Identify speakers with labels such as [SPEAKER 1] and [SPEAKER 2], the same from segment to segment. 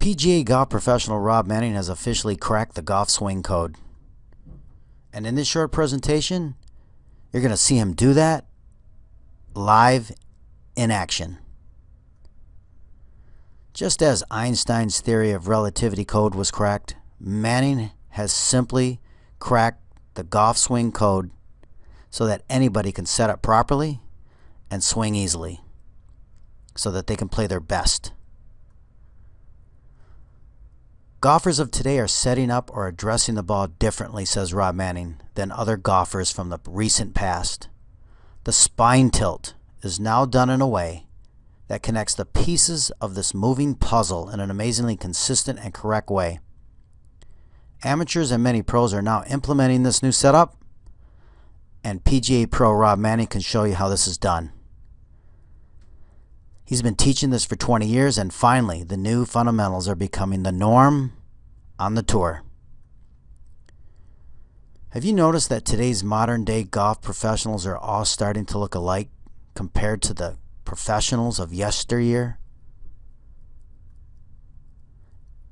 [SPEAKER 1] PGA golf professional Rob Manning has officially cracked the golf swing code. And in this short presentation, you're going to see him do that live in action. Just as Einstein's theory of relativity code was cracked, Manning has simply cracked the golf swing code so that anybody can set up properly and swing easily so that they can play their best. Golfers of today are setting up or addressing the ball differently, says Rob Manning, than other golfers from the recent past. The spine tilt is now done in a way that connects the pieces of this moving puzzle in an amazingly consistent and correct way. Amateurs and many pros are now implementing this new setup, and PGA Pro Rob Manning can show you how this is done. He's been teaching this for 20 years, and finally, the new fundamentals are becoming the norm on the tour. Have you noticed that today's modern-day golf professionals are all starting to look alike compared to the professionals of yesteryear?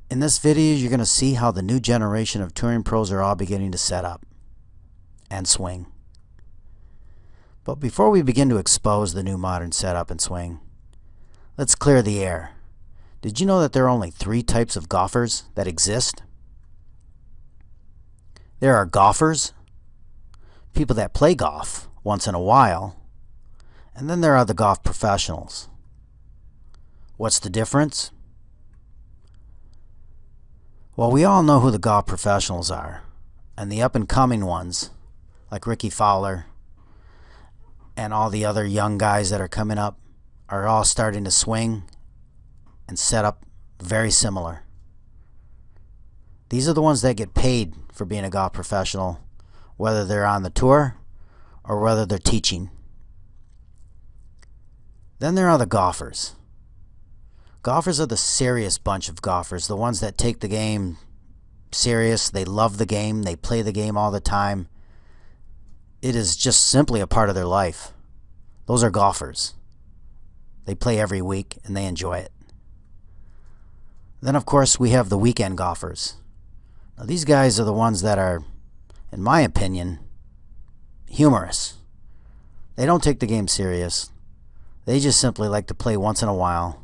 [SPEAKER 1] In this video, you're going to see how the new generation of touring pros are all beginning to set up and swing. But before we begin to expose the new modern setup and swing, let's clear the air. Did you know that there are only 3 types of golfers that exist? There are golfers, people that play golf once in a while, and then there are the golf professionals. What's the difference? Well, we all know who the golf professionals are, and the up-and-coming ones, like Rickie Fowler and all the other young guys that are coming up, are all starting to swing and set up very similar. These are the ones that get paid for being a golf professional, whether they're on the tour or whether they're teaching. Then there are the golfers. Golfers are the serious bunch of golfers, the ones that take the game serious. They love the game. They play the game all the time. It is just simply a part of their life. Those are golfers. They play every week and they enjoy it. Then, of course, we have the weekend golfers. Now, these guys are the ones that are, in my opinion, humorous. They don't take the game serious. They just simply like to play once in a while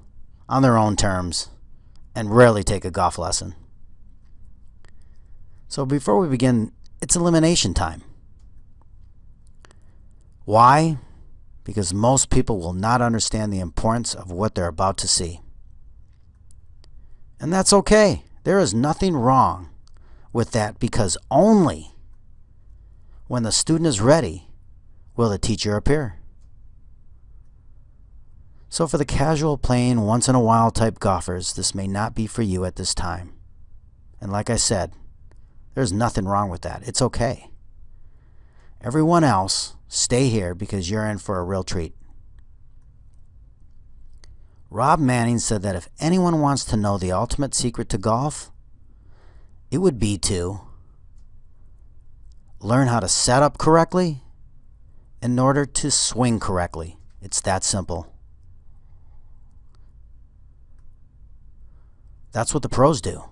[SPEAKER 1] on their own terms and rarely take a golf lesson. So before we begin, it's elimination time. Why? Because most people will not understand the importance of what they're about to see. And that's okay. There is nothing wrong with that, because only when the student is ready will the teacher appear. So for the casual playing once in a while type golfers, this may not be for you at this time. And like I said, there's nothing wrong with that. It's okay. Everyone else, stay here because you're in for a real treat. Rob Manning said that if anyone wants to know the ultimate secret to golf, it would be to learn how to set up correctly in order to swing correctly. It's that simple. That's what the pros do.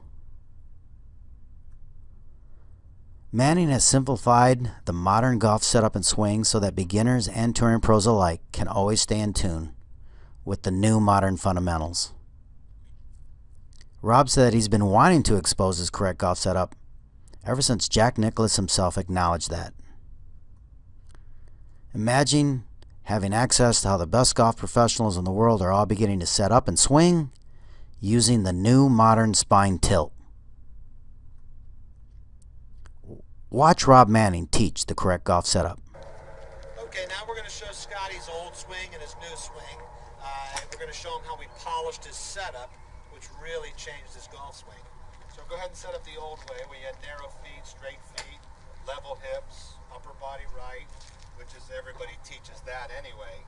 [SPEAKER 1] Manning has simplified the modern golf setup and swing so that beginners and touring pros alike can always stay in tune with the new modern fundamentals. Rob said that he's been wanting to expose his correct golf setup ever since Jack Nicklaus himself acknowledged that. Imagine having access to how the best golf professionals in the world are all beginning to set up and swing using the new modern spine tilt. Watch Rob Manning teach the correct golf setup.
[SPEAKER 2] Okay, now we're going to show Scotty's old swing and his new swing. We're going to show him how we polished his setup, which really changed his golf swing. So go ahead and set up the old way. We had narrow feet, straight feet, level hips, upper body right, which is everybody teaches that anyway.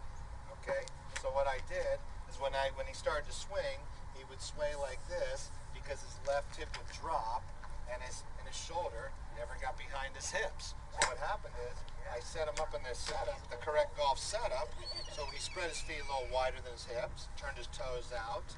[SPEAKER 2] Okay, so what I did is when he started to swing, he would sway like this because his left hip would drop and his shoulder never got behind his hips. So what happened is I set him up in this setup, the correct golf setup. So he spread his feet a little wider than his hips, turned his toes out,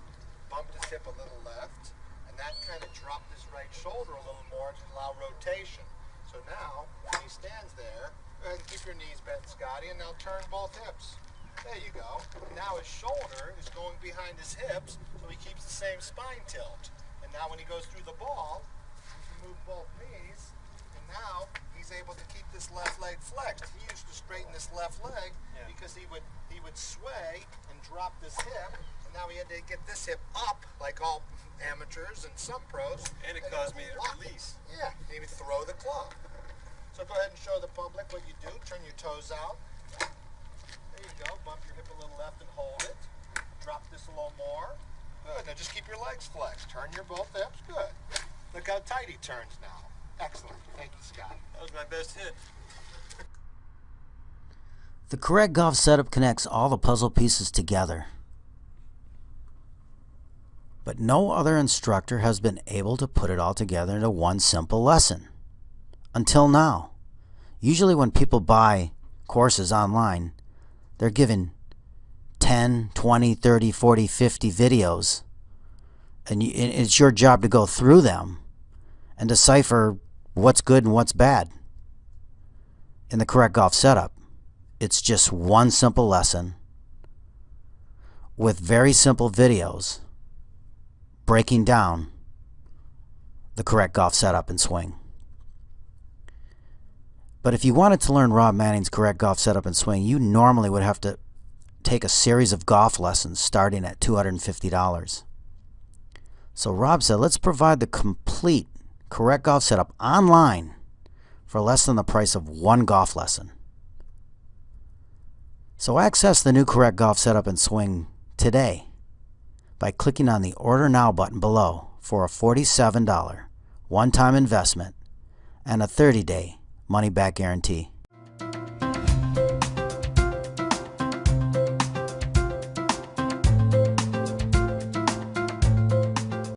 [SPEAKER 2] bumped his hip a little left, and that kind of dropped his right shoulder a little more to allow rotation. So now, when he stands there, go ahead and keep your knees bent, Scotty, and now turn both hips. There you go. Now his shoulder is going behind his hips, so he keeps the same spine tilt. And now when he goes through the ball, he can move both knees, and now he's able to keep this left leg flexed. He used to straighten this left leg because he would sway and drop this hip, and now he had to get this hip up like all amateurs and some pros.
[SPEAKER 3] And it caused me to release.
[SPEAKER 2] Yeah, and he would throw the club. So go ahead and show the public what you do. Turn your toes out. There you go. Bump your hip a little left and hold it. Drop this a little more. Good. Now just keep your legs flexed. Turn your both hips. Good. Look how tight he turns now. Excellent. Thank you, Scott.
[SPEAKER 3] That was my best hit.
[SPEAKER 1] The correct golf setup connects all the puzzle pieces together. But no other instructor has been able to put it all together into one simple lesson. Until now. Usually when people buy courses online, they're given 10, 20, 30, 40, 50 videos. And it's your job to go through them and decipher what's good and what's bad. In the correct golf setup, it's just one simple lesson with very simple videos breaking down the correct golf setup and swing. But if you wanted to learn Rob Manning's correct golf setup and swing, you normally would have to take a series of golf lessons starting at $250. So Rob said, let's provide the complete correct golf setup online for less than the price of one golf lesson. So access the new correct golf setup and swing today by clicking on the Order Now button below for a $47 one-time investment and a 30-day money-back guarantee.